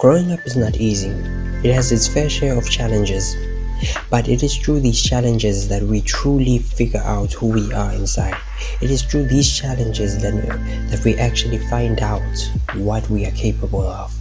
Growing up is not easy. It has its fair share of challenges. But it is through these challenges that we truly figure out who we are inside. It is through these challenges that we actually find out what we are capable of.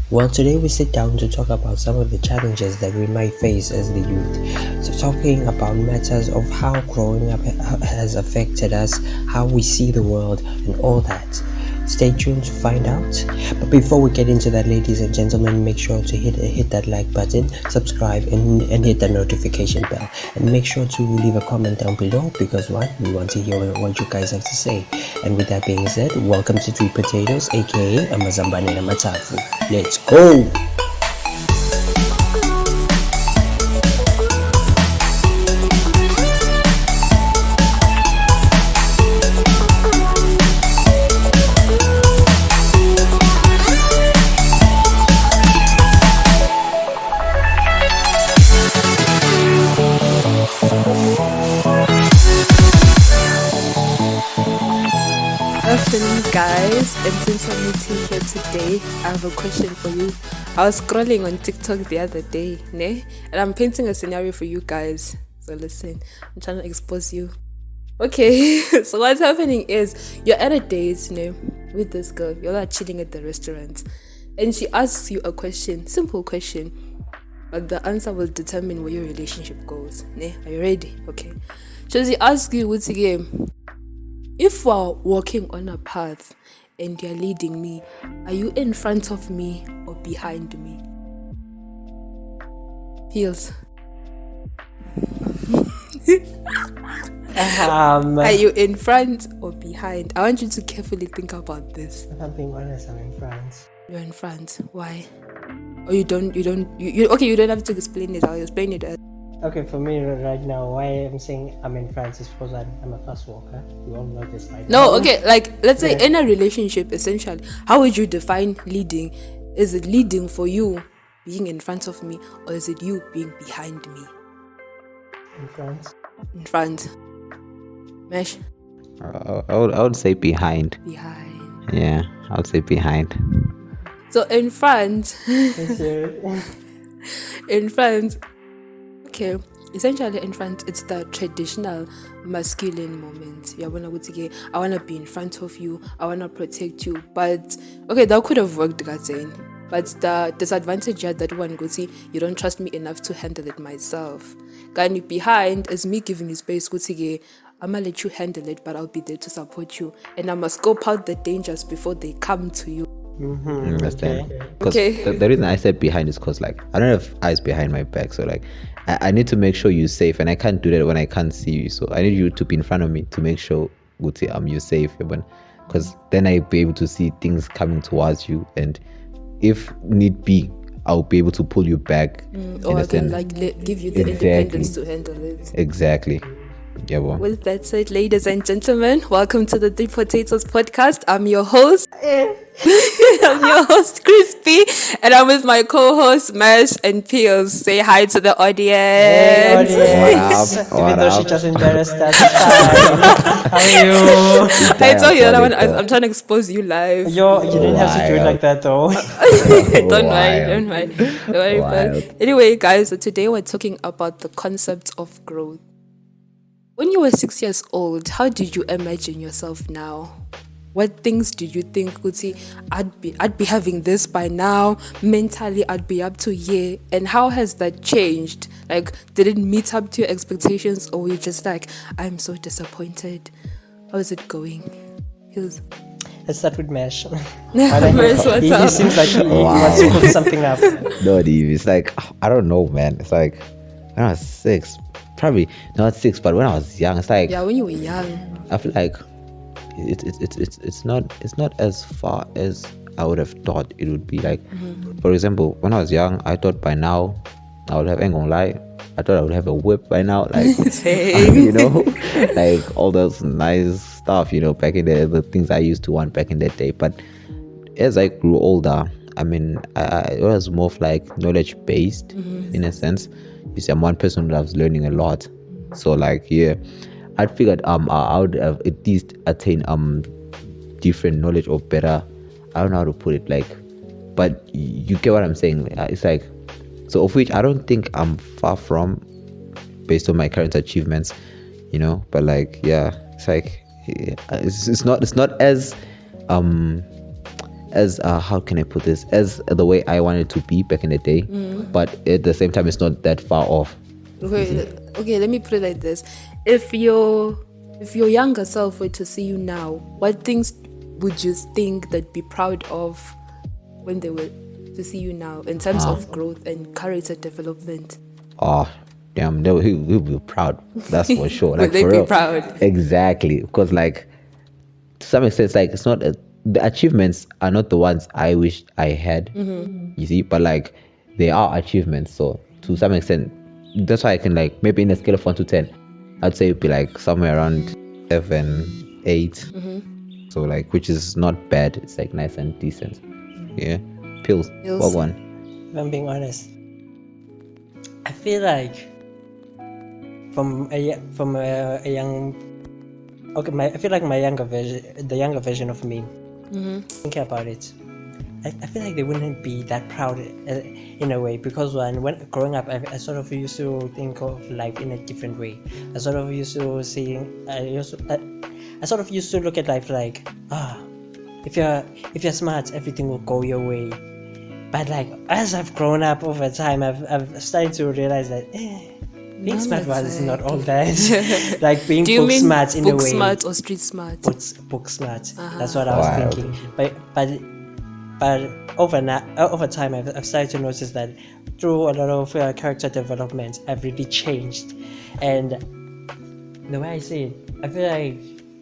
Well, today we sit down to talk about some of the challenges that we might face as the youth. So talking about matters of how growing up has affected us, how we see the world, and all that. Stay tuned to find out. But before we get into that, ladies and gentlemen, make sure to hit that like button, subscribe, and hit the notification bell. And make sure to leave a comment down below because we want to hear what you guys have to say. And with that being said, welcome to Three Potatoes, aka Amazambane na Matafu. Let's go! Guys, and since I'm meeting here today, I have a question for you. I was scrolling on TikTok the other day, and I'm painting a scenario for you guys. So listen, I'm trying to expose you. Okay, so what's happening is you're at a date, with this girl. You're like chilling at the restaurant, and she asks you a question, simple question, but the answer will determine where your relationship goes. Are you ready? Okay. So she asks you, what's the game? If we're walking on a path and you're leading me, are you in front of me or behind me? Peels. Are you in front or behind? I want you to carefully think about this. If I'm being honest, I'm in front. You're in front. Why? Or you don't have to explain it. I'll explain it. Okay, for me right now, why I'm saying I'm in France is because I'm a fast walker. You all know this by now. No, okay, like let's say in a relationship, essentially, how would you define leading? Is it leading for you being in front of me, or is it you being behind me? In front. In front. Mesh? I would say behind. Behind. Yeah, I would say behind. So in front. In front. Okay, essentially in front, it's the traditional masculine moment. I want to be in front of you, I want to protect you. But okay, that could have worked, guys. But the disadvantage here that one goes, you don't trust me enough to handle it myself. Going behind is me giving you space. I'm gonna let you handle it, but I'll be there to support you, and I must scope out the dangers before they come to you. Understand? Because the reason I said behind is because I don't have eyes behind my back, so I need to make sure you're safe, and I can't do that when I can't see you. So I need you to be in front of me to make sure you're safe, because then I'll be able to see things coming towards you, and if need be, I'll be able to pull you back. Or I can give you the independence to handle it. Exactly. Yeah, well. With that said, ladies and gentlemen, welcome to the Three Potatoes podcast. I'm your host. I'm your host, Crispy, and I'm with my co-host, Mesh and Peels. Say hi to the audience. Hey, audience. Even though she just embarrassed us. How are you? I told you that I'm trying to expose you live. You didn't have to do it like that though. Don't worry. But anyway, guys, so today we're talking about the concept of growth. When you were 6 years old, how did you imagine yourself now? What things did you think, Uti, I'd be having this by now, mentally I'd be up to here, and how has that changed? Did it meet up to your expectations, or were you just I'm so disappointed? How is it going? Let's start with Mesh. Mesh, what's up? He seems like he wants to put something up. No, it's I don't know, man. It's when I was 6, probably not 6, but when I was young, it's when you were young, I feel it's not as far as I would have thought it would be. For example, when I was young, I thought by now I would have, ain't gonna lie, I thought I would have a whip by now, Same. all those nice stuff, back in the things I used to want back in that day. But as I grew older, it was more of knowledge based, in a sense. You see, I'm one person that was learning a lot, so I figured I would have at least attain different knowledge, or better, I don't know how to put it, but you get what I'm saying. It's like, so of which I don't think I'm far from, based on my current achievements, but like, yeah, it's like, it's not as how can I put this, as the way I wanted to be back in the day, but at the same time it's not that far off. Okay, let me put it like this. If your younger self were to see you now, what things would you think they'd be proud of when they were to see you now in terms of growth and character development? Oh, damn, he'll be proud. That's for sure. Like, would they for be real. proud? Exactly. Because, like, to some extent, it's like, it's not the achievements are not the ones I wish I had. You see, but like, they are achievements. So to some extent, that's why I can, like, maybe in a scale of 1 to 10, I'd say it'd be like somewhere around 7, 8. So like, which is not bad. It's like nice and decent. Yeah. Pills. What one? If I'm being honest, I feel like from a young, I feel like the younger version of me, thinking about it, I feel like they wouldn't be that proud in a way, because when growing up, I sort of used to think of life in a different way. I sort of used to look at life like, if you're smart, everything will go your way. But like, as I've grown up over time, I've started to realize that being smart was not all that. Like, being book smart in a way. Book smart or street smart? Book smart. That's what I was thinking. But over time, I've started to notice that through a lot of character development, I've really changed. And the way I see it, I feel like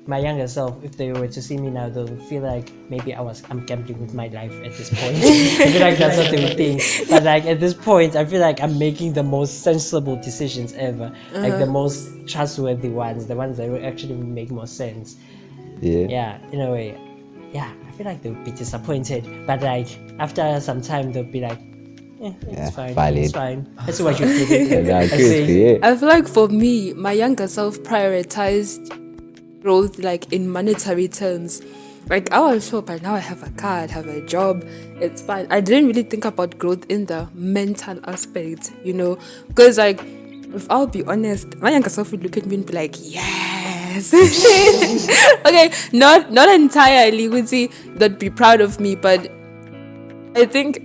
my younger self, if they were to see me now, they would feel like maybe I'm gambling with my life at this point. I feel like that's what they would think. But like, at this point, I feel like I'm making the most sensible decisions ever, like the most trustworthy ones, the ones that will actually make more sense. Yeah, in a way. Yeah, I feel like they would be disappointed, but like, after some time they'll be like, it's fine. Valid. It's fine. That's what you did. I feel like for me, my younger self prioritized growth like in monetary terms. Like, I was sure by now I have a car, I have a job, it's fine. I didn't really think about growth in the mental aspect, because like, if I'll be honest, my younger self would look at me and be like, yes. Okay, not entirely would say that be proud of me, but I think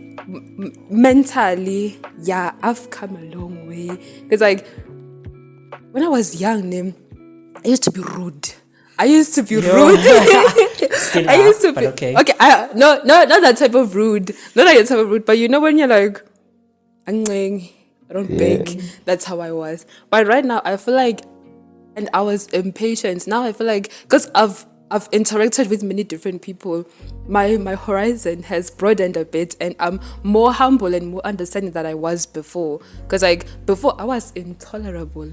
mentally, yeah, I've come a long way. Because like, when I was young, I used to be rude. I used to be rude. Still I used to be okay. No, not that type of rude. Not like that type of rude. But when you're like, I don't beg. That's how I was. But right now, I feel like, and I was impatient. Now I feel like, because I've interacted with many different people, my horizon has broadened a bit, and I'm more humble and more understanding than I was before. Because like, before I was intolerable.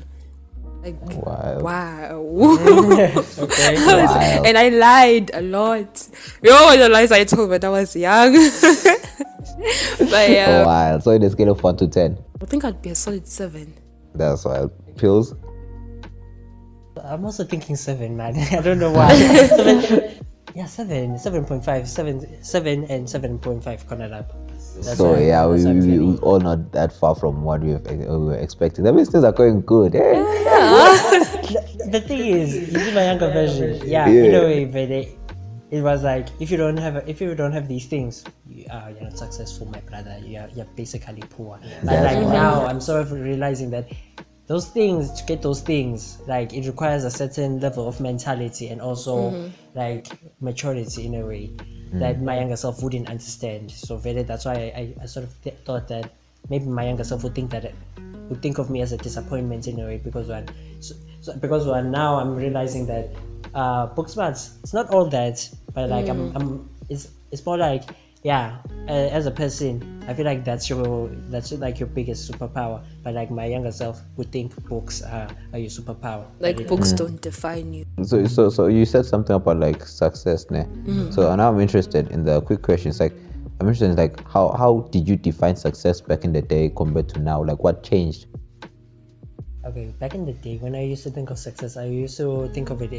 Like, wow. Okay. And I lied a lot. The lies I told when I was young. But yeah. Wow. So in a scale of 1 to 10, I think I'd be a solid 7. That's wild. Pills? I'm also thinking 7, man. I don't know why. 7, 7.5, 7 and 7.5 cornered up. So yeah, we all not that far from what we were expecting. That means things are going good. The thing is, you see my younger version. In a way, but it was like, if you don't have these things, you're not successful, my brother. You're basically poor. But like, now, I'm sort of realizing that those things, to get those things, like, it requires a certain level of mentality and also like maturity in a way that my younger self wouldn't understand. So that's why I sort of thought that maybe my younger self would think of me as a disappointment in a way, because now I'm realizing that book smarts, it's not all that, but like it's more like, as a person, I feel like that's like your biggest superpower. But like, my younger self would think books are your superpower. Like, books don't define you. So you said something about like success, ne? So now I'm interested in the quick questions. Like, I'm interested in like, how did you define success back in the day compared to now? Like, what changed? Okay, back in the day, when I used to think of success, I used to think of it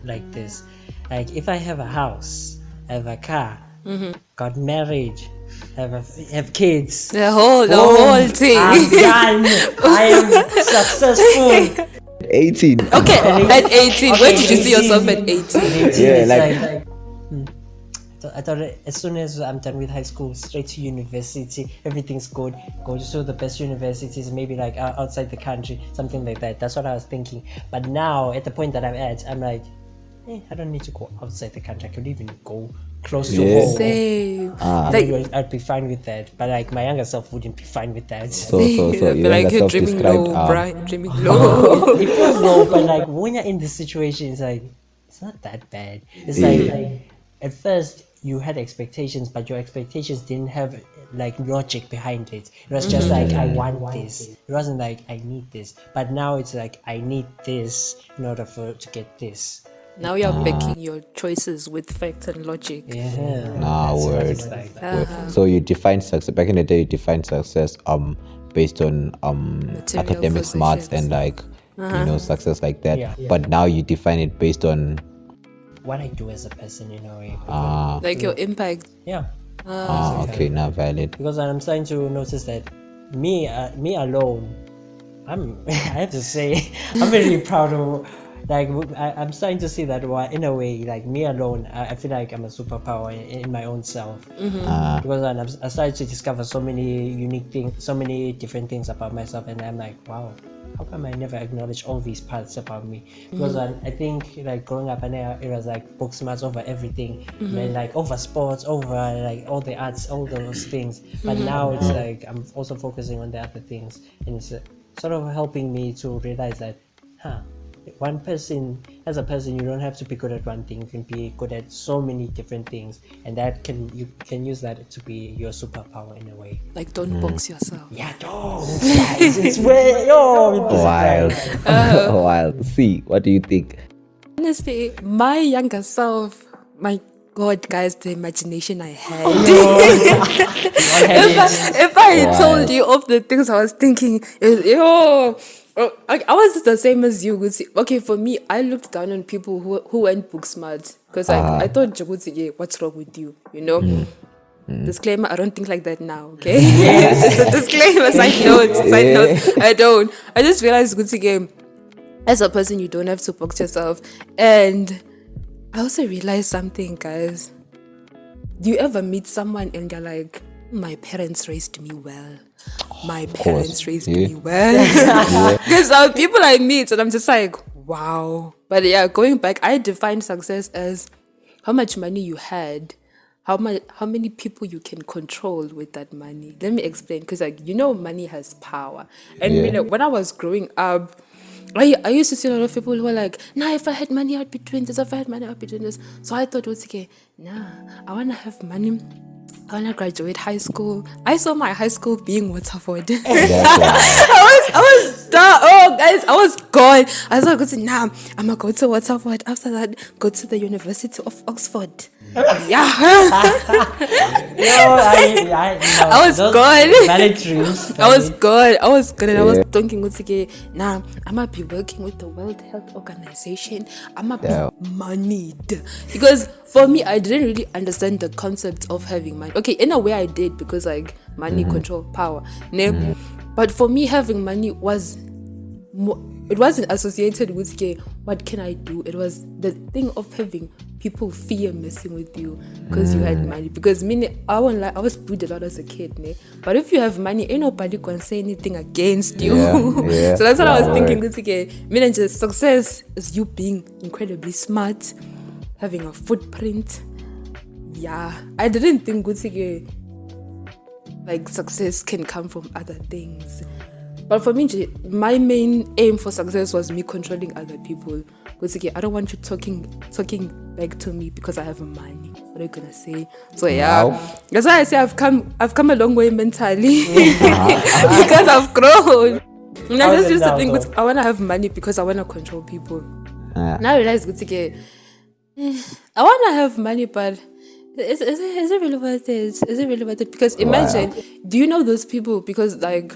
like this. Like, if I have a house, I have a car, got married, have kids. The whole thing. I'm done. I am successful. 18. Okay, at 18. Where did you see yourself at 18? Yeah, It's I thought as soon as I'm done with high school, straight to university, everything's good. Go to the best universities, maybe like outside the country, something like that. That's what I was thinking. But now, at the point that I'm at, I'm like, I don't need to go outside the country. I could even go close to home. Same. I'd be fine with that. But like my younger self wouldn't be fine with that. So But you like you're dreaming low, Brian. Dreaming low. It feels low, but like when you're in this situation, it's like it's not that bad. It's like at first you had expectations, but your expectations didn't have like logic behind it. It was just like I want this. It wasn't like I need this. But now it's like I need this in order to get this. Now you're backing your choices with facts and logic. Yeah. Word. It's like Word. So you define success back in the day. You defined success based on Material academic smarts possessions. and like success like that. Yeah. But now you define it based on what I do as a person in a way. Like your impact. Yeah. okay, now valid. Because I'm starting to notice that me alone, I have to say I'm really proud of. Like I'm starting to see that in a way, like me alone, I feel like I'm a superpower in my own self. Because I started to discover so many unique things, so many different things about myself, and I'm like, wow, how come I never acknowledge all these parts about me? Because I think like growing up, it was like book smarts over everything, and like over sports, over like all the arts, all those things. But now it's like I'm also focusing on the other things, and it's sort of helping me to realize that, one person, as a person, you don't have to be good at one thing. You can be good at so many different things, and you can use that to be your superpower in a way. Like don't box yourself. Yeah, don't. Guys, it's way Wild. Wild. See, what do you think? Honestly, my younger self, my God, guys, the imagination I had. if I told you of the things I was thinking, I was the same as you. Okay, for me, I looked down on people who went book smart because I thought, what's wrong with you? You know? Disclaimer, I don't think like that now, okay? Just a disclaimer, side note. I don't. I just realized, as a person, you don't have to box yourself. And I also realized something, guys. Do you ever meet someone and they're like, my parents raised me well. My parents raised me well. Because people I meet and I'm just like, wow. But yeah, going back, I defined success as how much money you had, how many people you can control with that money. Let me explain, because money has power. And when I was growing up, I used to see a lot of people who were like, if I had money, I'd be doing this. If I had money, I'd be doing this. So I thought, I want to have money. I want to graduate high school. I saw my high school being Waterford. I was done. Oh, guys, I was gone. I was like, I'm going to go to Waterford. After that, go to the University of Oxford. Yeah. I was gone. Valid dreams. I was good. And I was thinking, I might be working with the World Health Organization. I might be moneyed. Because for me, I didn't really understand the concept of having money. Okay, in a way I did, because like money, control, power. But for me, having money was more, it wasn't associated with what can I do. It was the thing of having people fear messing with you because you had money. Because I won't lie, I was bullied a lot as a kid, but if you have money, ain't nobody gonna say anything against you. So that's what I was thinking. Just success is you being incredibly smart, having a footprint. I didn't think like success can come from other things. But for me, my main aim for success was me controlling other people. Because I don't want you talking back to me because I have money. What are you gonna say? So that's why I say I've come a long way mentally because I've grown. And I just used to think I want to have money because I want to control people. Now I realize I want to have money, but is it really worth it? Is it really worth it? Because imagine, do you know those people? Because like,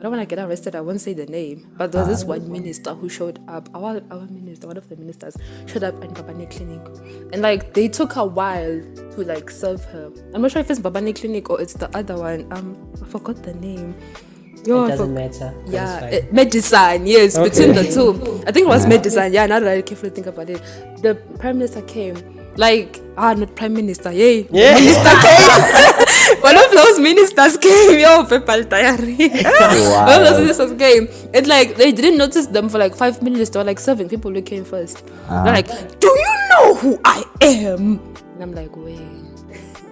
don't want to get arrested, I won't say the name, but there was this one minister who showed up, our minister, one of the ministers, showed up in Babane Clinic. And like, they took a while to like serve her. I'm not sure if it's Babane Clinic or it's the other one. I forgot the name. It doesn't matter. Yeah, Medicine, yes, okay. Between the two. I think it was Medicine, yeah, now that I carefully think about it. The Prime Minister came, like, not Prime Minister, yay. Yeah. Minister came. One of those ministers came, PayPal diary. Wow. One of those ministers came. And like, they didn't notice them for like 5 minutes. There were like 7 people who came first. They're like, do you know who I am? And I'm like, wait.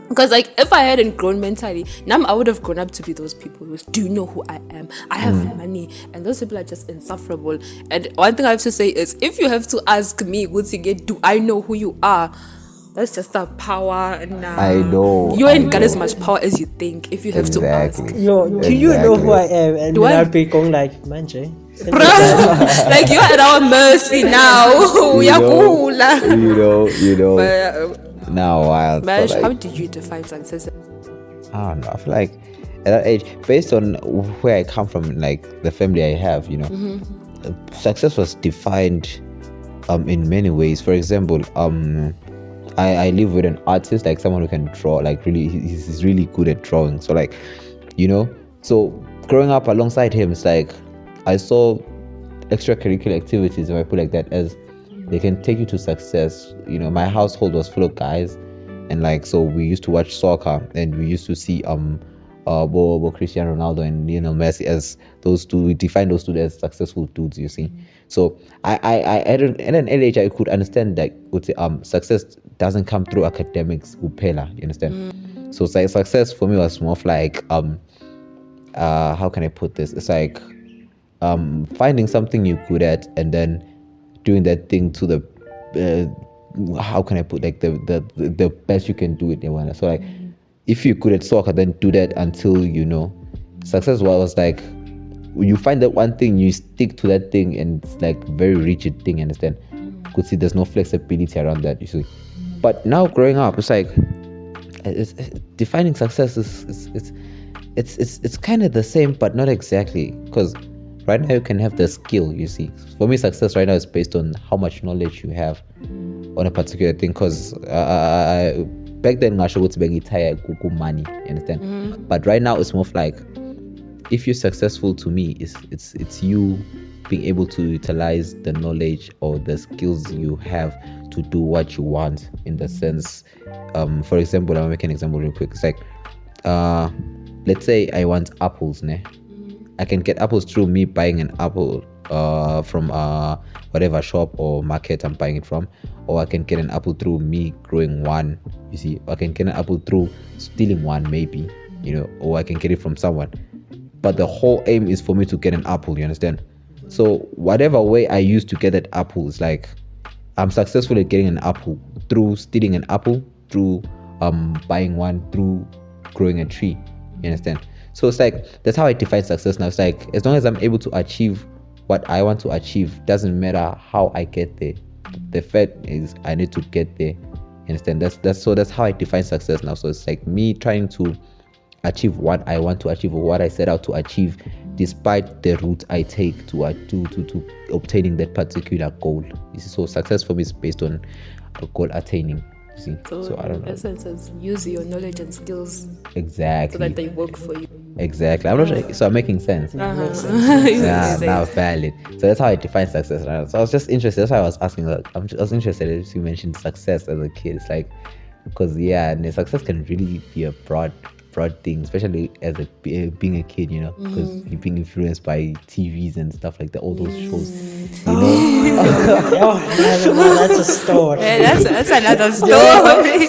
Because like, if I hadn't grown mentally, now I would have grown up to be those people who do you know who I am? I have money. And those people are just insufferable. And one thing I have to say is, if you have to ask me, do I know who you are? That's just a power. I know. You ain't got as much power as you think if you have to ask. Do you know who I am? And then I'll be going like, Manje. Like, you're at our mercy now. You know. But, now wild. Marriage, like, how did you define success? I don't know. I feel like at that age, based on where I come from, like the family I have, success was defined in many ways. For example, I live with an artist, like someone who can draw, like really, he's really good at drawing. So like, so growing up alongside him, it's like I saw extracurricular activities, if I put like that, as they can take you to success. My household was full of guys, and like, so we used to watch soccer, and we used to see Cristiano Ronaldo and Lionel Messi as those two. We define those two as successful dudes, you see. So I at an age I could understand that success doesn't come through academics upela, you understand? So success for me was more of like how can I put this? It's like finding something you're good at and then doing that thing to the how can I put, like the best you can do it. So like, if you're good at soccer, then do that until success was like you find that one thing, you stick to that thing, and it's like very rigid thing, understand? Could see there's no flexibility around that, you see. But now growing up, it's like defining success it's kind of the same, but not exactly, because right now you can have the skill, you see. For me, success right now is based on how much knowledge you have on a particular thing, because back then I should be tired money, you understand? But right now it's more of like, if you're successful, to me, it's you being able to utilize the knowledge or the skills you have to do what you want, in the sense, for example, I'll make an example real quick. It's like, let's say I want apples, ne? I can get apples through me buying an apple from whatever shop or market I'm buying it from, or I can get an apple through me growing one, you see. I can get an apple through stealing one, maybe, or I can get it from someone. But the whole aim is for me to get an apple, you understand? So whatever way I use to get that apple, is like I'm successful at getting an apple through stealing an apple, through buying one, through growing a tree, you understand? So it's like, that's how I define success now. It's like, as long as I'm able to achieve what I want to achieve, doesn't matter how I get there. The fact is, I need to get there. You understand? That's how I define success now. So it's like me trying to achieve what I want to achieve, or what I set out to achieve, despite the route I take to obtaining that particular goal. You see? So success for me is based on a goal attaining. See? So I don't know. In essence, is use your knowledge and skills exactly so that they work for you. Exactly. I'm not sure. So I'm making sense. Now valid. So that's how I define success. Right? So I was just interested. That's why I was asking. I was interested if you mentioned success as a kid. It's like, because success can really be a broad thing, especially as being a kid, because you're being influenced by TVs and stuff like that, all those shows, that's a story. Yeah, that's another story.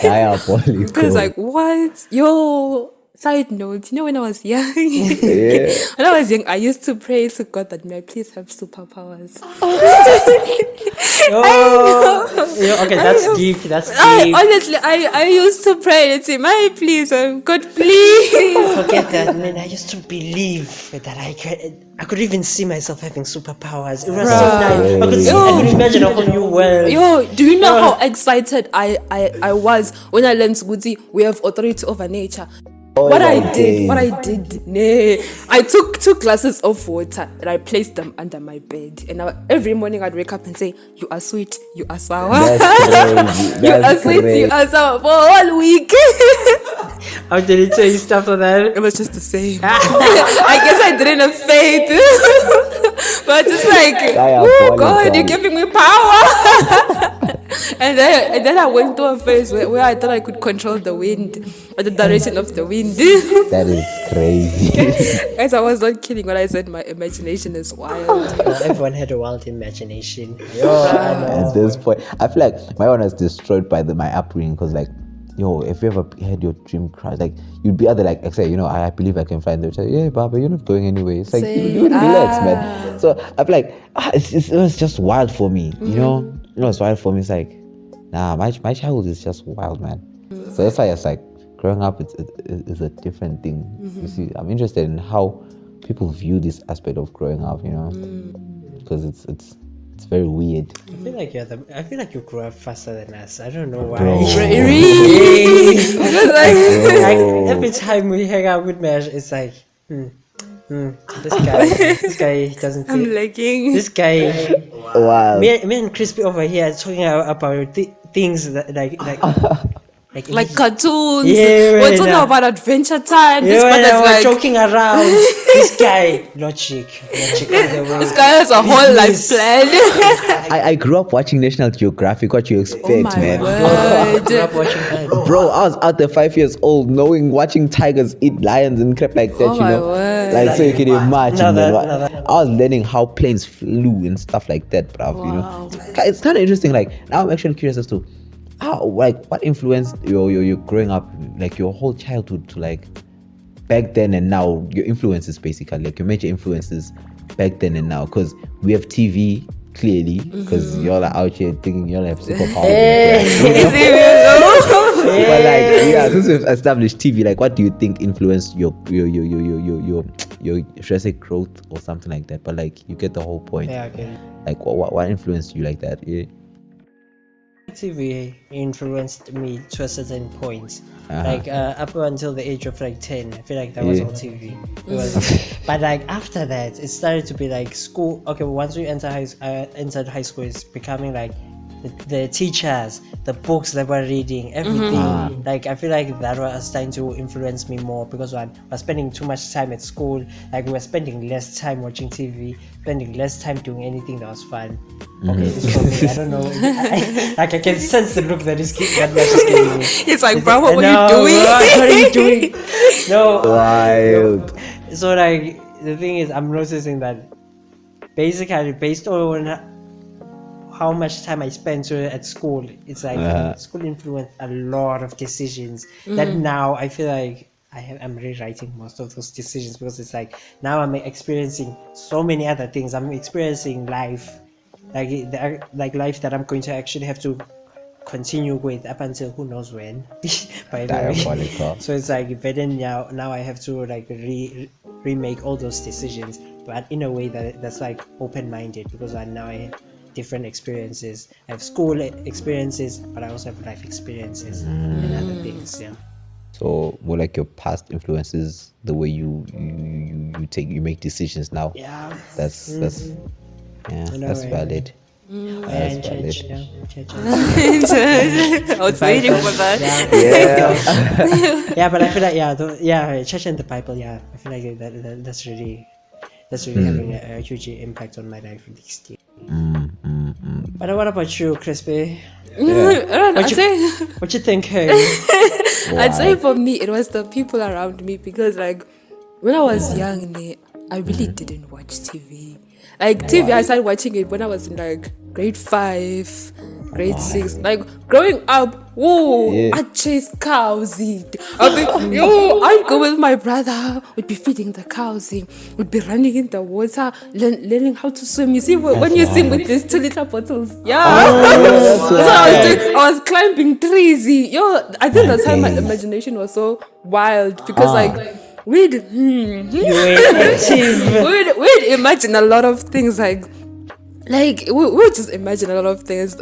Diabolical. Because like, what? Side note, when I was young, I used to pray to God that may I please have superpowers. Okay, that's deep. Honestly, I used to pray and say, may I please, God, please. Forget that, man. I used to believe that I could even see myself having superpowers. It was so nice. I could imagine a whole new world. Do you know how excited I was when I learned Guti, we have authority over nature? What I did, nah. I took 2 glasses of water and I placed them under my bed. And every morning I'd wake up and say, "You are sweet, you are sour." That's crazy. You are sweet, you are sour for all week. How did it taste after that? It was just the same. I guess I didn't have faith. But it's like, oh God, you're giving me power. and then I went through a phase where I thought I could control the wind or the direction of the wind. That is crazy. Guys, I was not kidding when I said my imagination is wild. Everyone had a wild imagination. At this point, I feel like my one was destroyed by my upbringing because, like, yo, if you ever had your dream crush, like, you'd be either like, say, I believe I can fly. And they'd say, yeah, Baba, you're not going anywhere. It's like, you relax, man. So I feel like it was just wild for me, you know? It was wild for me. It's like, nah, my childhood is just wild, man. So that's why it's like, growing up is a different thing. You see, I'm interested in how people view this aspect of growing up, because it's very weird. I feel like you grew up faster than us. I don't know why. Really? like every time we hang out with Mesh, it's like, this guy doesn't. I'm lagging. This guy. Wow. Me and Crispy over here are talking about things that like cartoons. Yeah, we're talking about Adventure Time. This we're like joking around. This guy, logic. This guy has a whole life plan. I grew up watching National Geographic. What you expect, man? I grew up watching that. Bro, I was out there 5 years old, watching tigers eat lions and crap like that. Like, so you can imagine. I was learning how planes flew and stuff like that, bro. It's kind of interesting. Like, now I'm actually curious as to how, like, what influenced your growing up, like your whole childhood, to like back then and now, your influences, basically, like your major influences back then and now, because we have TV clearly, because y'all are out here thinking y'all have superpowers. But like, since we've established TV, like, what do you think influenced your should I say growth or something like that? But like, you get the whole point. Yeah, okay. Like, what influenced you like that? Yeah. TV influenced me to a certain point. Like up until the age of like 10, I feel like that was all TV. But like after that, it started to be like school. Okay, once we entered high school, it's becoming like the teachers, the books that we're reading, everything. Like I feel like that was starting to influence me more, because I was spending too much time at school. Like we were spending less time watching TV, spending less time doing anything that was fun. Okay, this is for me. I don't know. I can sense the look that Mesh is giving me. It's like, bro, what were you doing? What are you doing? No. Wild. No. So like the thing is, I'm noticing that basically based on how much time I spent at school, it's like school influenced a lot of decisions that now I feel like I'm rewriting most of those decisions, because it's like now I'm experiencing so many other things. I'm experiencing life, like life that I'm going to actually have to continue with up until who knows when. By the way. So it's like, but then now I have to like remake all those decisions, but in a way that's like open-minded, because now I have different experiences. I have school experiences, but I also have life experiences and other things. Yeah. So more like your past influences the way you make decisions now. Yeah. That's valid. That's valid. I was waiting for that. Yeah, but I feel like church and the Bible. Yeah, I feel like that's really having a huge impact on my life this year. But what about you, Crispy? What you think? Hey? I'd say for me, it was the people around me, because like when I was young, I really didn't watch TV. Like TV, I started watching it when I was in like grade 5, grade 6. Like growing up, I chased cows. I'd go with my brother. We'd be feeding the cows. We'd be running in the water, learning how to swim. You see, when you swim with these 2 liter bottles, so I was climbing trees. I think that's how my imagination was so wild, because like we'd imagine a lot of things, like we just imagine a lot of things.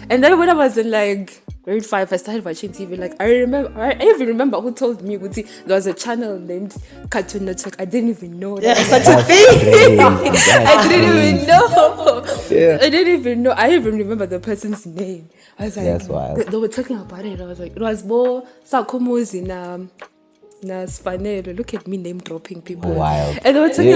And then when I was in like grade 5, I started watching TV. Like, I even remember who told me there was a channel named Cartoon Network. I didn't even know that was such a thing. I didn't even know. Yeah. I didn't even know. I didn't even remember the person's name. I was like, That's wild. they were talking about it. I was like, it was more Sakomo's in Spanel. Look at me name dropping people. Wild. And they were talking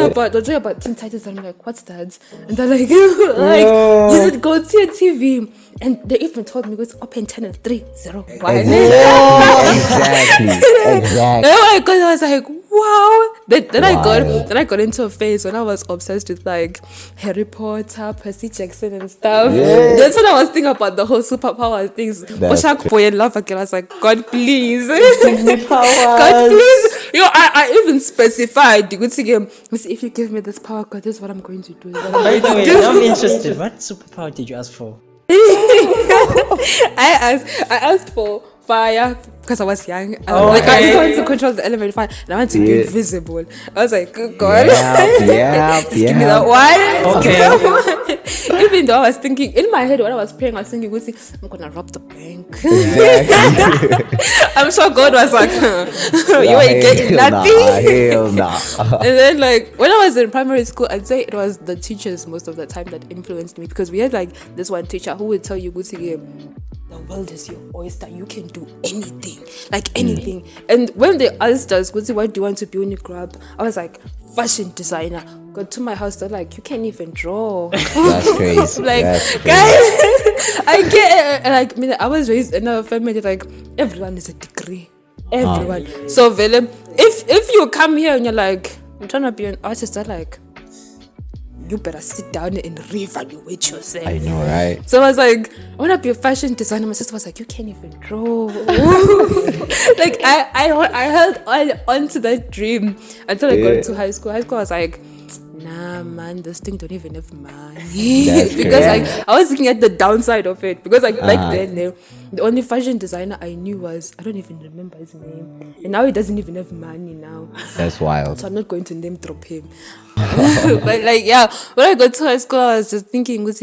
about Teen Titans. And I'm like, what's that? And they're like, you should go see a TV. And they even told me go to open channel 301. Exactly. Oh my god, I was like, wow. Then I got into a phase when I was obsessed with like Harry Potter, Percy Jackson and stuff. Yeah. That's when I was thinking about the whole superpower things. Boshak Boy and Love Again. I was like, God please. God please. I even specified if you give me this power, God, this is what I'm going to do. By the way, I'm interested. What superpower did you ask for? I asked for fire because I was young. I just wanted to control the element fire and I wanted to be invisible. I was like, good God. Yeah. Give me that one. Okay. Even though I was thinking, in my head when I was praying, I was thinking, I'm going to rob the bank. Exactly. I'm sure God was like, you ain't getting nothing. Hell nah. And then like when I was in primary school, I'd say it was the teachers most of the time that influenced me, because we had like this one teacher who would tell you, the world is your oyster, you can do anything, like anything. And when they asked us, what do you want to be when you grow up? I was like, fashion designer. Got to my house, they're like, you can't even draw. That's crazy. Like, That's crazy. guys, I get it. Like, I was raised in a family like everyone is a degree. Everyone. So Willem, if you come here and you're like, I'm trying to be an artist, they're like, you better sit down and reevaluate yourself. I know, right? So I was like, I want to be a fashion designer. My sister was like, you can't even draw. Like I held on to that dream until I got into high school. High school I was like, nah man, this thing don't even have money. Because like I was looking at the downside of it. Because like back then the only fashion designer I knew was, I don't even remember his name. And now he doesn't even have money now. That's wild. So I'm not going to name drop him. But like, yeah, when I got to high school, I was just thinking, when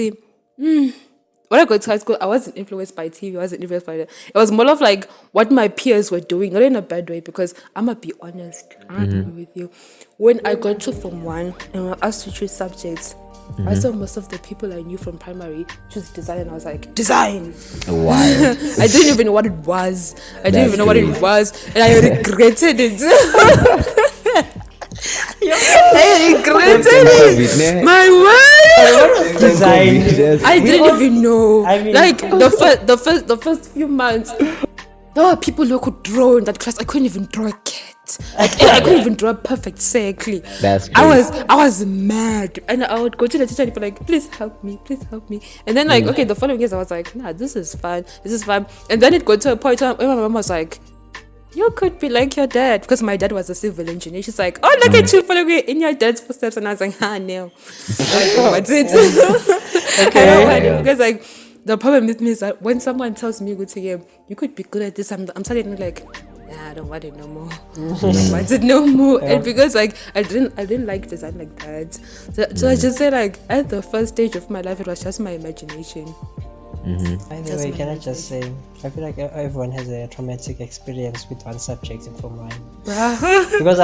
I got to high school, I wasn't influenced by TV. I wasn't influenced by it. It was more of like what my peers were doing, not in a bad way, because I'm going to be honest. I'm going to be with you. When I got to Form 1 and I asked to choose subjects, I saw most of the people I knew from primary choose design, and I was like, design! Wow. I didn't even know what it was. And I regretted it. I regretted it. My word! Design. I didn't even know. I mean, like the first few months, there were people who could draw in that class. I couldn't even draw a cat. Like, I couldn't even draw a perfect circle. That's crazy. I was mad, and I would go to the teacher and be like, please help me. And then like, okay, the following years I was like, nah, this is fun. And then it got to a point where my mom was like, you could be like your dad, because my dad was a civil engineer. She's like, oh, look at you following in your dad's footsteps. And I was like, no. What's it? I don't want it, because like the problem with me is that when someone tells me good to you could be good at this, I'm telling you like, nah, I don't want it no more. I don't want it no more. And because like I didn't like design like that. So I just say like at the first stage of my life, it was just my imagination. By the way, can I just say, I feel like everyone has a traumatic experience with one subject in Form 1. Because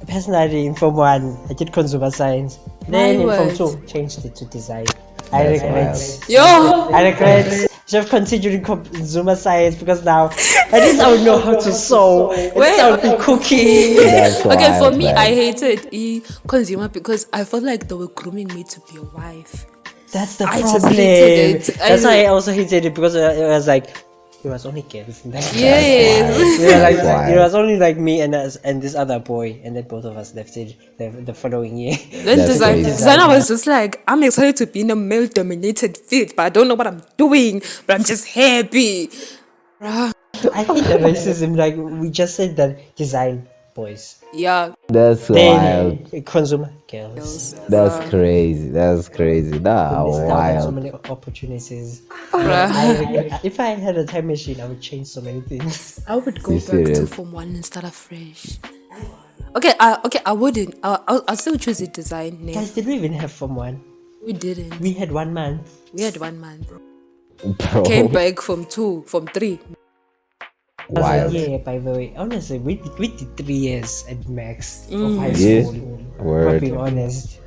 personally in Form 1, I did consumer science. Then in Form 2, changed it to design. I regret. I should have continued in consumer science, because now at least I would know how to sew. At least I would be cooking. Okay, for me, I hated consumer because I felt like they were grooming me to be a wife. That's the I problem. just hated it. That's why I also hated it, because it was like, it was only girls in that class. Yes. It was only like me and this other boy, and then both of us left it the following year. Then designer was just like, I'm excited to be in a male-dominated field, but I don't know what I'm doing, but I'm just happy. I hate the racism. Like, we just said that design boys. Yeah. That's then wild. Consumer girls. That's crazy. Nah, wild. So many opportunities. If I had a time machine, I would change so many things. I would go back to Form 1 and start afresh. Okay, I wouldn't. I'll still choose a design name. Guys, did we even have Form 1? We didn't. We had 1 month. Bro. Came back from 3. Wild. Yeah, by the way, honestly, we did 3 years at max of high Yeah. school. Word. But being honest,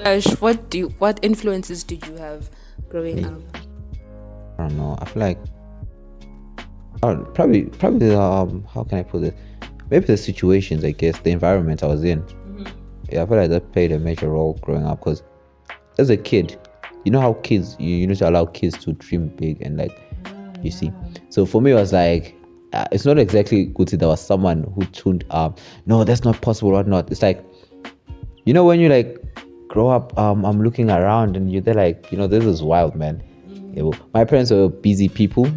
Ash, what influences did you have growing up? I don't know. I feel like probably how can I put it? Maybe the situations, I guess, the environment I was in. Yeah, I feel like that played a major role growing up because as a kid, you know how kids you need to allow kids to dream big and like you see. So for me, it was like it's not exactly good that there was someone who tuned up. No, that's not possible or not. It's like when you like grow up, I'm looking around and you're there like this is wild, man. Yeah, well, my parents were busy people,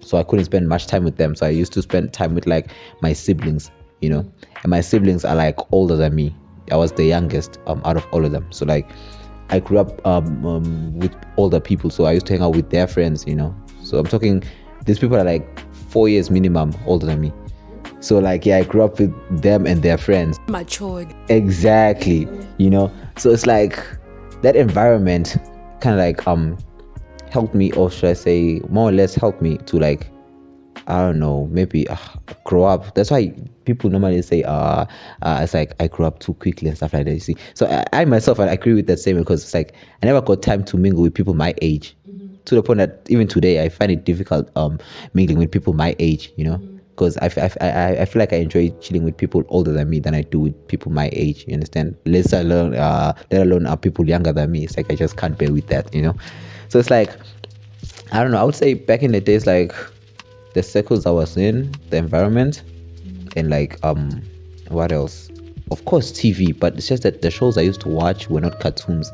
so I couldn't spend much time with them. So I used to spend time with like my siblings, and my siblings are like older than me. I was the youngest out of all of them. So like I grew up with older people, so I used to hang out with their friends, So I'm talking these people are like 4 years minimum older than me. So like I grew up with them and their friends. Matured. Exactly, So it's like that environment kind of like helped me, or should I say more or less helped me to like I don't know, maybe grow up. That's why people normally say it's like I grew up too quickly and stuff like that, you see. So I myself I agree with that statement because it's like I never got time to mingle with people my age, to the point that even today I find it difficult mingling with people my age, because I feel like I enjoy chilling with people older than me than I do with people my age, you understand? Let alone people younger than me. It's like I just can't bear with that, So it's like I don't know, I would say back in the days, like the circles I was in, the environment, and like what else? Of course TV, but it's just that the shows I used to watch were not cartoons.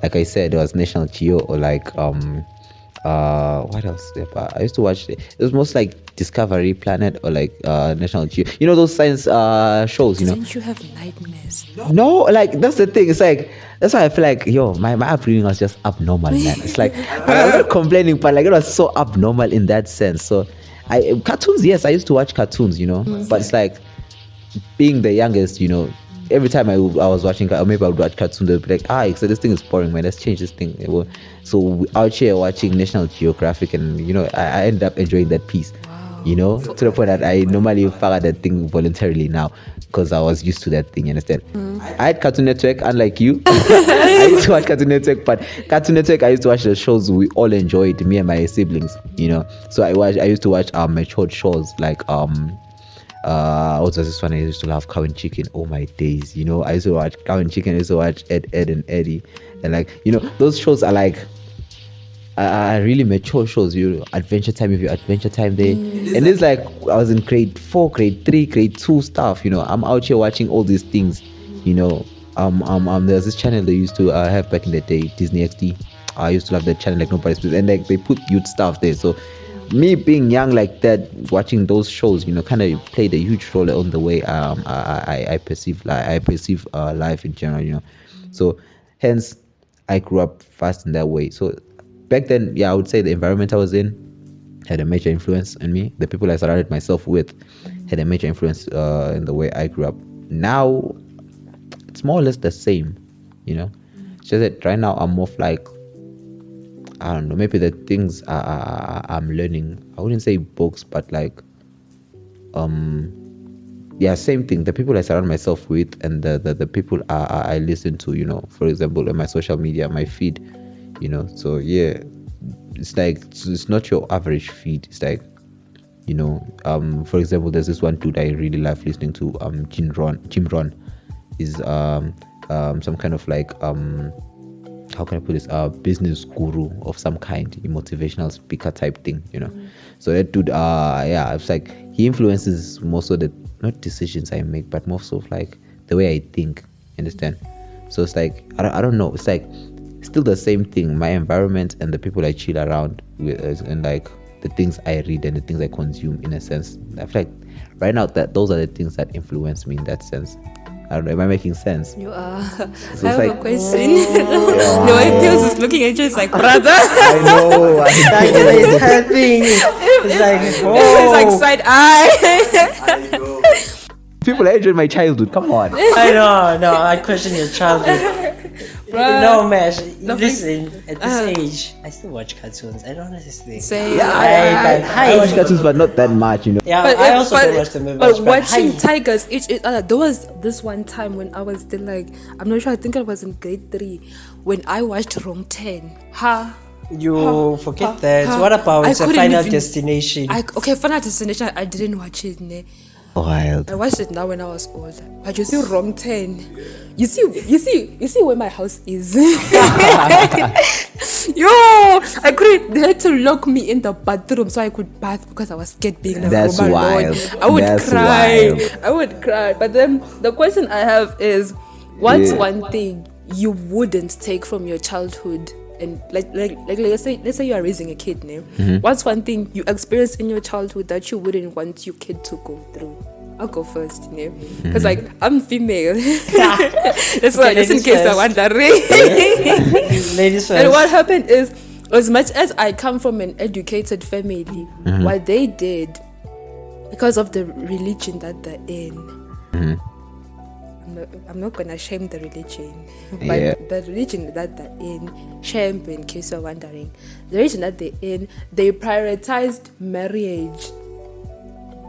Like I said, it was National Geo or like what else? Yeah, but I used to watch it was most like Discovery Planet or like National Geo. Those science shows, Didn't you have nightmares? No, like that's the thing. It's like that's why I feel like my upbringing was just abnormal, man. It's like I'm not complaining, but like it was so abnormal in that sense. So cartoons, yes, I used to watch cartoons, but it's like being the youngest, every time I was watching, or maybe I would watch cartoons, they'd be like, so this thing is boring, man, let's change this thing. So out here watching National Geographic, and I ended up enjoying that piece. To the point that I normally follow that thing voluntarily now because I was used to that thing, you understand? I had Cartoon Network, unlike you. I used to watch Cartoon Network, but Cartoon Network, I used to watch the shows we all enjoyed, me and my siblings, So I used to watch matured shows like what was this one I used to love? Cow and Chicken. Oh my days, I used to watch Cow and Chicken. I used to watch Ed and Eddie, and like those shows are like really mature shows. Adventure Time, if you Adventure Time there, and it's like I was in grade 4, grade 3, grade 2 stuff. I'm out here watching all these things. There's this channel they used to have back in the day, Disney XD. I used to love that channel like nobody's business, and like they put youth stuff there. So me being young like that, watching those shows, kind of played a huge role on the way I perceive life in general. So hence I grew up fast in that way. So back then, I would say the environment I was in had a major influence on me. The people I surrounded myself with had a major influence in the way I grew up. Now it's more or less the same, It's just that right now I'm more like, I don't know, maybe the things I'm learning, I wouldn't say books, but like same thing. The people I surround myself with and the people I listen to, for example, on my social media, my feed, so yeah, it's like it's not your average feed. It's like for example, there's this one dude I really love listening to, Jim Rohn is some kind of like how can I put this, business guru of some kind, a motivational speaker type thing, So that dude, it's like he influences most of the not decisions I make, but most of like the way I think. Understand? So it's like I don't know. It's like still the same thing. My environment and the people I chill around with, and like the things I read and the things I consume. In a sense, I feel like right now that those are the things that influence me in that sense. I don't know, am I making sense? You are. So I have like, a question. No, it feels is looking at you, it's like, brother. I know. it's happening. It's like, It's like side eye. People, I enjoyed my childhood. Come on. I know. I question your childhood. No, Mesh. No, Listen, at this age, I still watch cartoons. And honestly, Say, I watch cartoons, but not that much, you know. yeah, I also don't watch them. But watching tigers, there was this one time when I was still like, I'm not sure. I think I was in grade 3 when I watched Wrong 10. You forget that. What about the Final Destination? Final Destination. I didn't watch it. Wild. I watched it now when I was older. But you see, Wrong 10. You see where my house is. Yo, I couldn't. They had to lock me in the bathroom so I could bath because I was scared being in a That's room alone. wild. I would That's cry. wild. I would cry. But then the question I have is, what's one thing you wouldn't take from your childhood? And like let's say you are raising a kid now. What's one thing you experienced in your childhood that you wouldn't want your kid to go through? I'll go first, because like I'm female. That's why, just in case I'm wondering. Ladies first. And what happened is, as much as I come from an educated family, what they did, because of the religion that they're in, I'm not gonna shame the religion, but the religion that they're in, shame in case you're wondering, the religion that they're in, they prioritized marriage.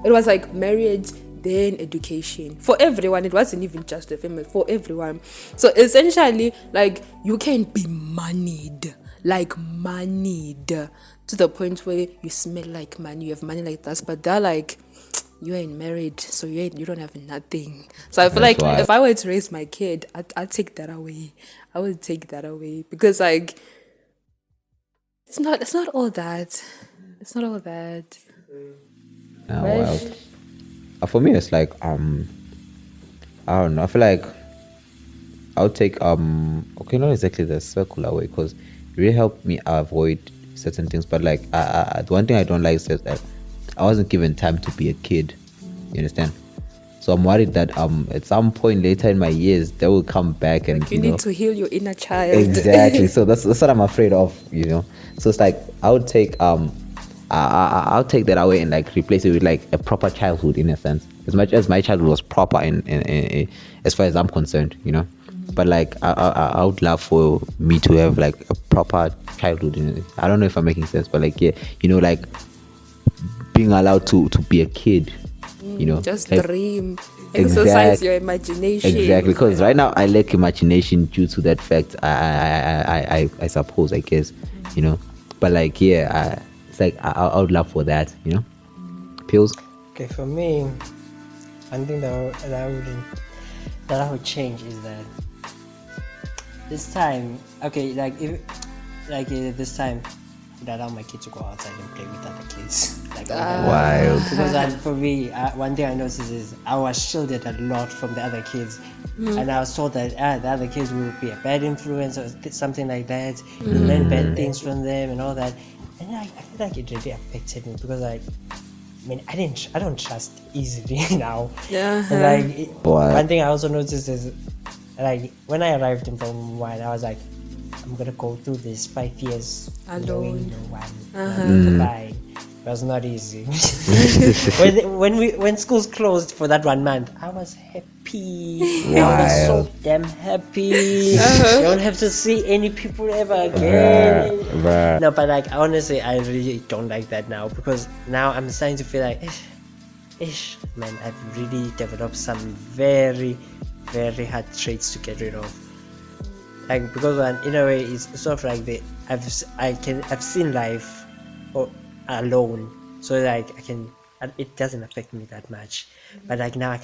It was like marriage, then education for everyone. It wasn't even just the family, for everyone. So essentially, like, you can be moneyed to the point where you smell like money, you have money like that, but they're like, you ain't married, so you don't have nothing. So I feel like if I were to raise my kid, I'd take that away. I would take that away because, like, it's not all that. It's not all that. Oh, well, for me, it's like I don't know. I feel like I'll take okay, not exactly the circular way, because it really helped me avoid certain things. But like the one thing I don't like is that I wasn't given time to be a kid. You understand? So I'm worried that at some point later in my years they will come back and you need to heal your inner child. Exactly. So that's what I'm afraid of. So it's like I would take I'll take that away and like replace it with like a proper childhood, in a sense. As much as my childhood was proper in as far as I'm concerned, But like I would love for me to have like a proper childhood. I don't know if I'm making sense, but like like being allowed to be a kid, just like, dream, exercise your imagination. Exactly, because right now I lack imagination due to that fact. I suppose, I guess, But like it's like I would love for that, Pills. Okay, for me, one thing that I would change is that this time, this time, I would allow my kids to go outside and play with other kids. Wild. Because for me, one thing I noticed is I was shielded a lot from the other kids, and I was told that the other kids will be a bad influence or something like that. You learn bad things from them and all that. And I feel like it really affected me because I don't trust easily now. And one thing I also noticed is like when I arrived in Form 1, I was like, I'm gonna go through this 5 years alone. No one. Fine. It was not easy. when schools closed for that 1 month, I was happy. I was so damn happy. You don't have to see any people ever again. No, but like honestly, I really don't like that now, because now I'm starting to feel like, man, I've really developed some very, very hard traits to get rid of. Like, because in a way it's sort of like I've seen life alone, so like it doesn't affect me that much. But like now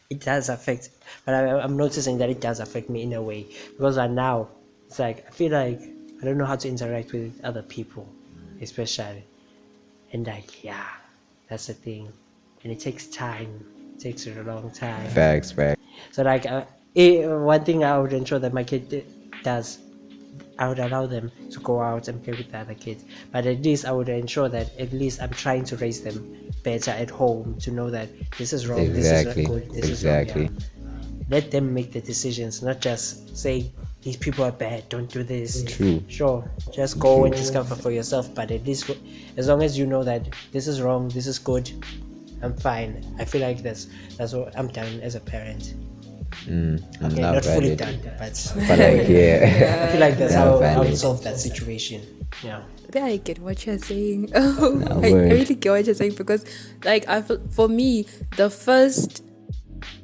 it does affect, but I'm noticing that it does affect me in a way, because now it's like I feel like I don't know how to interact with other people, especially, and like that's the thing, and it takes time. It takes a long time. Facts. So like one thing I would ensure that my kid does, I would allow them to go out and play with the other kids, but at least I would ensure that at least I'm trying to raise them better at home, to know that this is wrong, exactly. This is not good, this is wrong. Let them make the decisions, not just say these people are bad, don't do this. True. Sure, just go and discover for yourself, but at least as long as you know that this is wrong, this is good, I'm fine. I feel like that's what I'm done as a parent. I'm Okay, not not fully valid. done, but But like, yeah. I feel like that's Not how I would valid. solve that situation. Yeah. Then I get what you're saying. Oh, Nah, I word. really get what you're saying because, like, I feel for me, the first,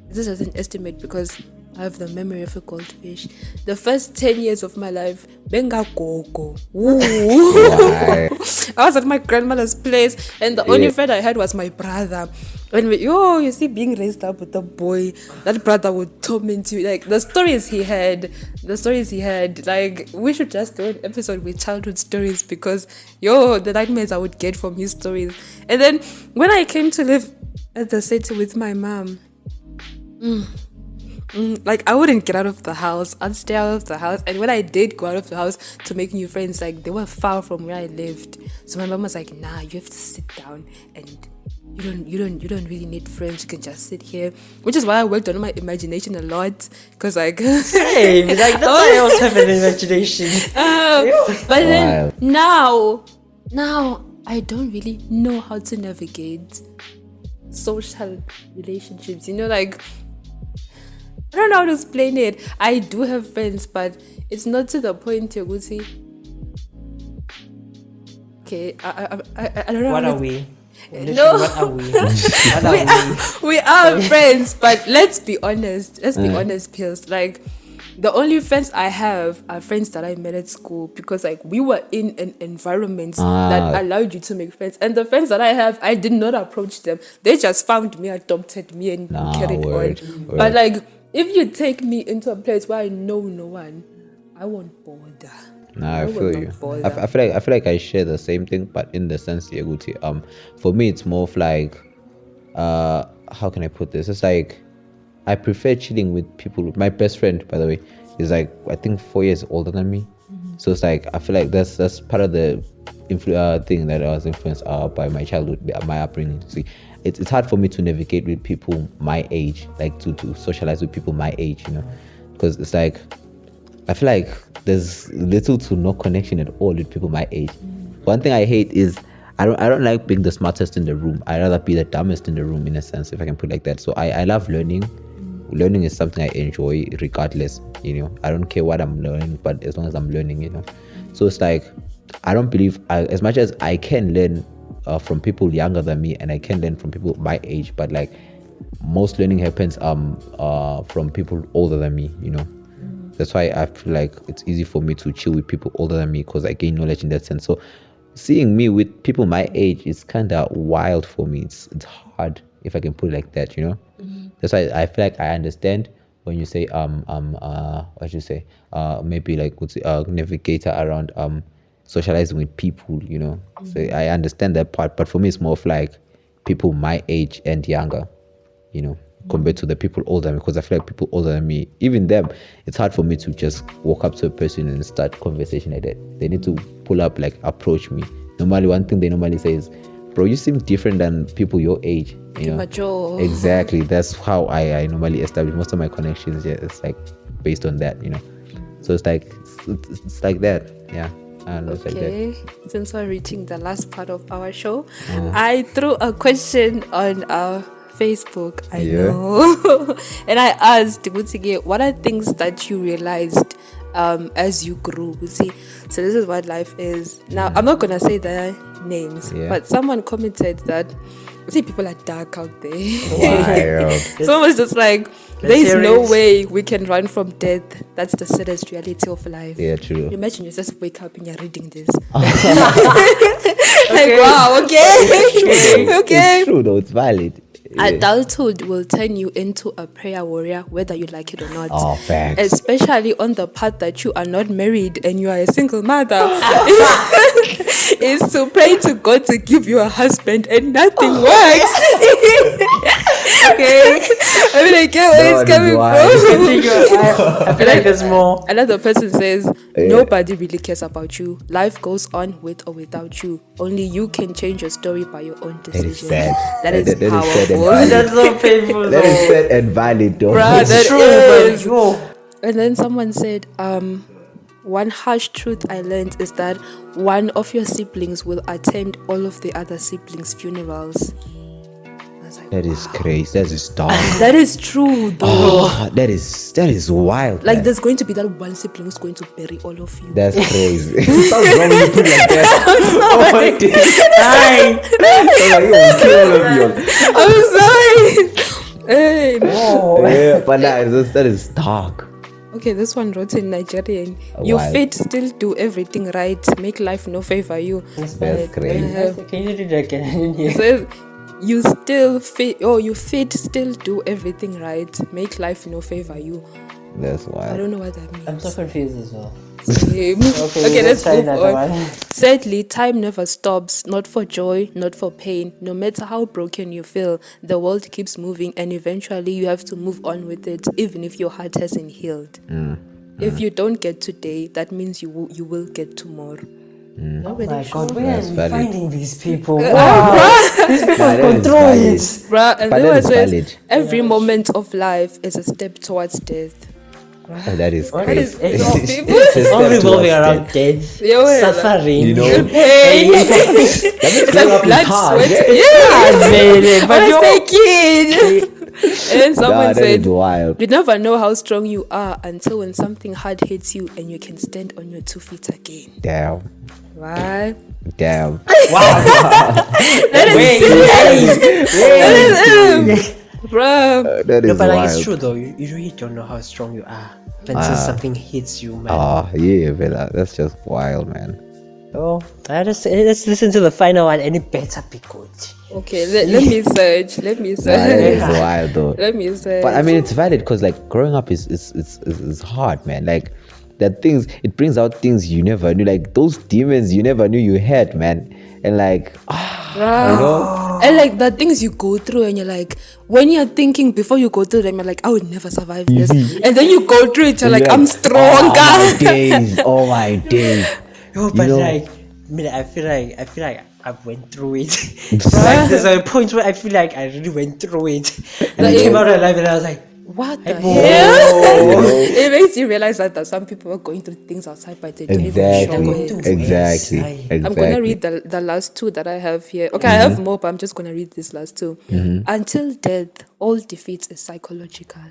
this is an estimate because I have the memory of a goldfish. The first 10 years of my life, benga gogo. Why? I was at my grandmother's place, and the only friend I had was my brother. And you see, being raised up with a boy, that brother would torment you. Like the stories he had, like we should just do an episode with childhood stories because the nightmares I would get from his stories. And then when I came to live at the city with my mom, like I wouldn't get out of the house. I'd stay out of the house, and when I did go out of the house to make new friends, like they were far from where I lived. So my mom was like, "Nah, you have to sit down, and you don't really need friends. You can just sit here." Which is why I worked on my imagination a lot, because like, Hey, like that's why I also have an imagination. but then Wow. now I don't really know how to navigate social relationships. Like. I don't know how to explain it. I do have friends, but it's not to the point you would see. Okay, I don't know. What how are to- we? No. What are we? What are we? We are friends, but let's be honest. Let's be honest, Pills. Like, the only friends I have are friends that I met at school because, like, we were in an environment that allowed you to make friends. And the friends that I have, I did not approach them. They just found me, adopted me, and carried word. on. But, like, if you take me into a place where I know no one, I won't bother. Nah, I will feel not you. bother. I feel like I share the same thing, but in the sense, Yeguti, for me it's more of like, how can I put this? It's like I prefer chilling with people. My best friend, by the way, is like I think 4 years older than me. So it's like I feel like that's part of the thing that I was influenced by my childhood, my upbringing. See, it's hard for me to navigate with people my age, like to socialize with people my age, because it's like I feel like there's little to no connection at all with people my age. One thing I hate is I don't like being the smartest in the room. I'd rather be the dumbest in the room, in a sense, if I can put it like that. So I love learning. Learning is something I enjoy regardless. I don't care what I'm learning, but as long as I'm learning, So it's like I don't believe as much as I can learn from people younger than me, and I can learn from people my age, but like most learning happens from people older than me. That's why I feel like it's easy for me to chill with people older than me because I gain knowledge in that sense. So seeing me with people my age is kind of wild for me. It's hard, if I can put it like that. That's why I feel like I understand when you say what you say maybe like what's navigator around socializing with people. So I understand that part, but for me it's more of like people my age and younger, compared to the people older, because I feel like people older than me, even them, it's hard for me to just walk up to a person and start conversation like that. They need to pull up, like approach me. Normally one thing they normally say is, bro, you seem different than people your age. Mature. Exactly. That's how I normally establish most of my connections. Yeah, it's like based on that. So it's like it's like that. Yeah. It's like that. Okay, since we're reaching the last part of our show, I threw a question on our Facebook. I know. And I asked, what are things that you realized as you grew? So this is what life is. Now, I'm not going to say their names, but someone commented that, people are dark out there. Wild. Someone was just like, there's no way we can run from death. That's the saddest reality of life. Yeah, true. Imagine you just wake up and you're reading this. Like, wow, okay. Okay. It's true though, it's valid. Adulthood will turn you into a prayer warrior, whether you like it or not. Oh, facts. Especially on the part that you are not married and you are a single mother. Is to pray to God to give you a husband and nothing works. Okay. I mean, I get where it's coming from. I feel like there's more. Another person says, nobody really cares about you. Life goes on with or without you. Only you can change your story by your own decisions. sad. That is That is sad and powerful. valid. That's so painful. That is sad and valid though. Bruh, It's that true, is. but yo. And then someone said, one harsh truth I learned is that one of your siblings will attend all of the other siblings' funerals. was like, That is crazy. That is dark. that is true though. Oh, that is wild. Like man. there's going to be that one sibling who's going to bury all of you. That's crazy. Sounds wrong when you put it like that. Oh my days. I'm sorry. Hey. Yeah, but that is dark. Okay, this one wrote in Nigerian. You Wild. fit still do everything right. Make life no favor you. That's crazy. Can you read that again? It says you still fit. Oh, you fit still do everything right. Make life no favor you. That's I wild. don't know what that means. I'm so confused as well. Same. Okay, Okay, let's try move another on. one. Sadly, time never stops, not for joy, not for pain. No matter how broken you feel, the world keeps moving and eventually you have to move on with it, even if your heart hasn't healed. If you don't get today, that means you will get tomorrow. Not Oh really my sure. God, where are That's we valid. finding these people? Wow. These people Nah, that is control valid. it. Bruh, and But then that it is says, valid. every moment of life is a step towards death. Oh, that is What crazy. is it? It's It's people. all Step revolving towards around death. death, Yeah, well, suffering, You know, Pain. it's like Blood, sweat. Yeah, Yeah. baby, but I you- was thinking. And then someone that said, is wild. you never know how strong you are until when something hard hits you and you can stand on your 2 feet again. Damn. Right? Damn. Bruh. That No, is but like wild. it's true though. You really don't know how strong you are until something hits you, man. Oh, yeah, Bella. That's just wild, man. Oh, let's listen to the final one, and it better be good. Okay, let me search. Let me Nah, that is search. wild, though. Let me search. But I mean, it's valid because like growing up is hard, man. Like that things, it brings out things you never knew, like those demons you never knew you had, man. And like, you know, And like the things you go through, and you're like, when you're thinking before you go through them, you're like, I would never survive this. And then you go through it, you're like, I'm Oh my stronger. days! Oh my days! No, but know- like, I mean, I feel like I went through it. Like, there's a point where I feel like I really went through it, and I came out alive, and I was like, What the Whoa. hell? It makes you realize that some people are going through things outside, but they don't even Exactly, show Exactly. it. exactly, Yes, exactly. I'm gonna read the last two that I have here. Okay, I have more, but I'm just gonna read these last two. Until death, all defeat is psychological.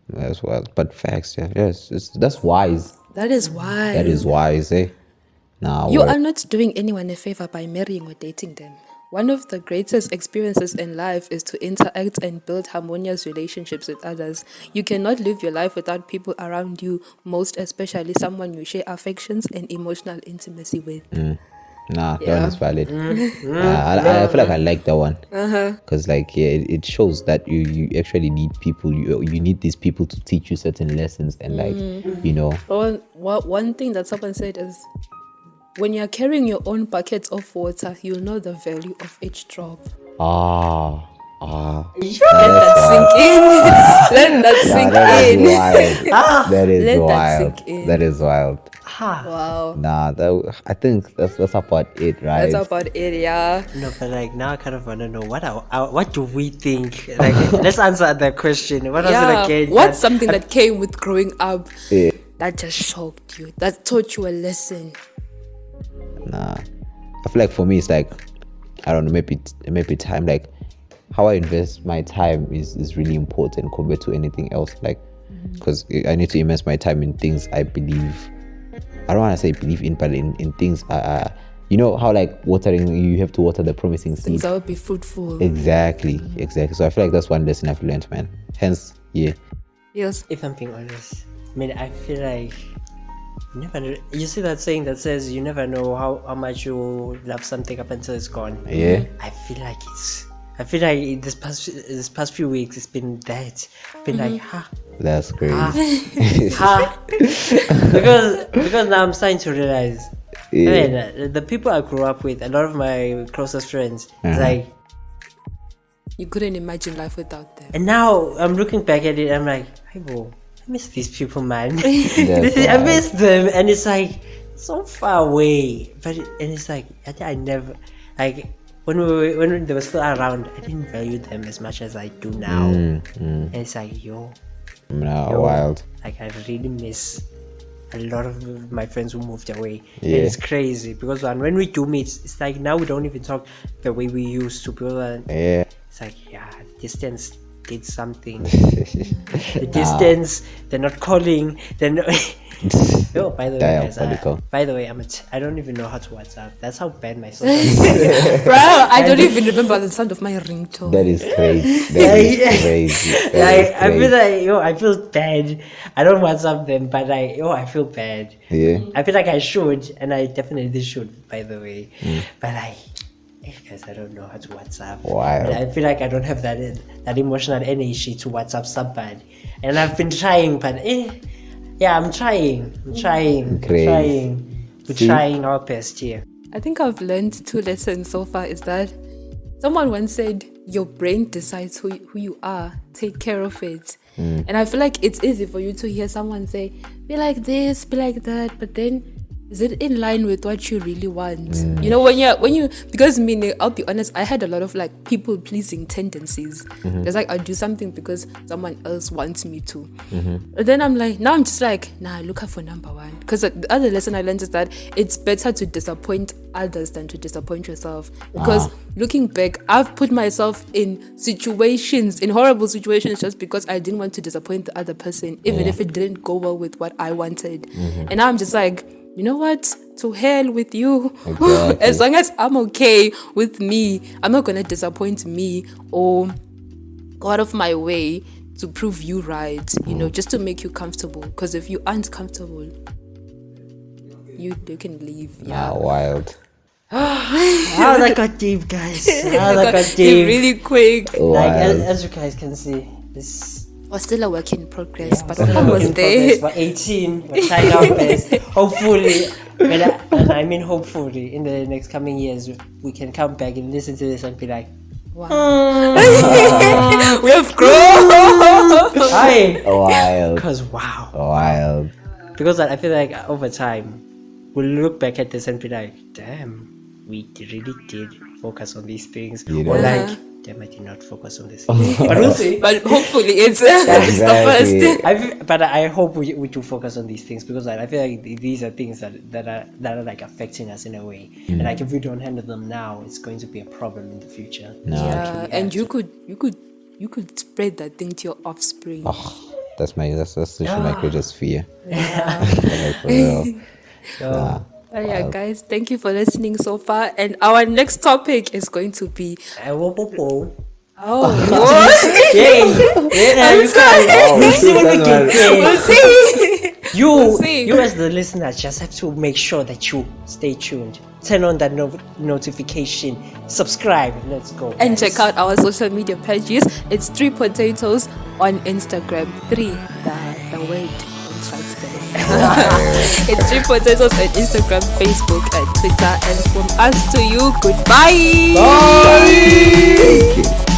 That's wild, but facts, yeah, yes, that's wise. That is why That is wise, eh? Nah, you word. are not doing anyone a favor by marrying or dating them. One of the greatest experiences in life is to interact and build harmonious relationships with others. You cannot live your life without people around you, most especially someone you share affections and emotional intimacy with. Nah, that Yeah. one is valid. I feel like I like that one because, like, yeah, it shows that you actually need people. You need these people to teach you certain lessons, and like, you know, One thing that someone said is, when you're carrying your own buckets of water, you'll know the value of each drop. Let that sink in. Let that sink that is in. wild. That is Let that wild. sink in. That is wild. Wow. Nah, I think that's about it, right? That's about it, yeah. no, but like now I kind of wanna know what do we think? Like, let's answer that question. What was it again? What's something that came with growing up Yeah. that just shocked you, that taught you a lesson? Nah, I feel like for me it's like, I don't know, maybe time, like how I invest my time is really important compared to anything else, like because I need to invest my time in things I believe. I don't want to say believe in, but in things you know how like watering, you have to water the promising seed. Things that would be fruitful. Exactly. So I feel like that's one lesson I've learned, man. Hence, yeah. Yes. If I'm being honest, I mean, I feel like you never know. You see that saying that says you never know how much you love something up until it's gone. Yeah. I feel like this past few weeks it's been that. It's been like That's crazy. because now I'm starting to realize. Yeah. I mean, the people I grew up with, a lot of my closest friends, it's like, You couldn't imagine life without them. and now I'm looking back at it, I'm like, hey, bro, I miss these people, man. That's I wild. miss them, and it's like so far away. But and it's like I never like when they were still around, I didn't value them as much as I do now. And it's like Nah, Yo. wild. like I really miss a lot of my friends who moved away. Yeah. And it's crazy because when we do meet, it's like now we don't even talk the way we used to. People are, Yeah. it's like, yeah, distance did something. The distance, they're not calling, they're not. Oh, by the way, guys, by the way, I don't even know how to WhatsApp. That's how bad my social is. Bro, I don't even remember the sound of my ringtone. That is crazy. That is crazy. I feel like, I feel bad. I don't WhatsApp them, but I feel bad. Yeah. I feel like I should, and I definitely should, by the way. But guys, I don't know how to WhatsApp. Wow. I feel like I don't have that emotional energy to WhatsApp somebody, and I've been trying, but I'm trying. We're trying our best here. I think I've learned 2 lessons so far. Is that someone once said, your brain decides who you are. Take care of it. And I feel like it's easy for you to hear someone say, be like this, be like that, but then is it in line with what you really want? You know, when you because I'll be honest, I had a lot of like people pleasing tendencies. It's like I do something because someone else wants me to. But then I'm just like, nah, look out for number one. Because the other lesson I learned is that it's better to disappoint others than to disappoint yourself. Because looking back, I've put myself in horrible situations just because I didn't want to disappoint the other person, even if it didn't go well with what I wanted. And now I'm just like, you know what? To hell with you. Exactly. As long as I'm okay with me, I'm not going to disappoint me or go out of my way to prove you right, just to make you comfortable. Because if you aren't comfortable, you can leave. Yeah. Wild. Oh, that got deep, guys. That got deep really quick. Like, as you guys can see, this... We're still a work in progress, but we're almost there. We're 18, we're trying our best. Hopefully, hopefully, in the next coming years, we can come back and listen to this and be like, wow. We have grown. Wild. Because wow. Wild. Because I feel like over time, we'll look back at this and be like, damn, we really did focus on these things. Or like, damn, I did not focus on this. But we'll see. But hopefully it's the first. But I hope we do focus on these things, because I feel like these are things that are like affecting us in a way. And like if we don't handle them now, it's going to be a problem in the future. And you could spread that thing to your offspring. That's literally my greatest fear. Like, for real. Yeah, guys, thank you for listening so far. And our next topic is going to be You as the listener just have to make sure that you stay tuned. Turn on that notification. Subscribe. Let's go. And check out our social media pages. It's 3 Potatoes on Instagram. 3 the word. It's 3 Potatoes on Instagram, Facebook, and Twitter. And from us to you, goodbye. Bye.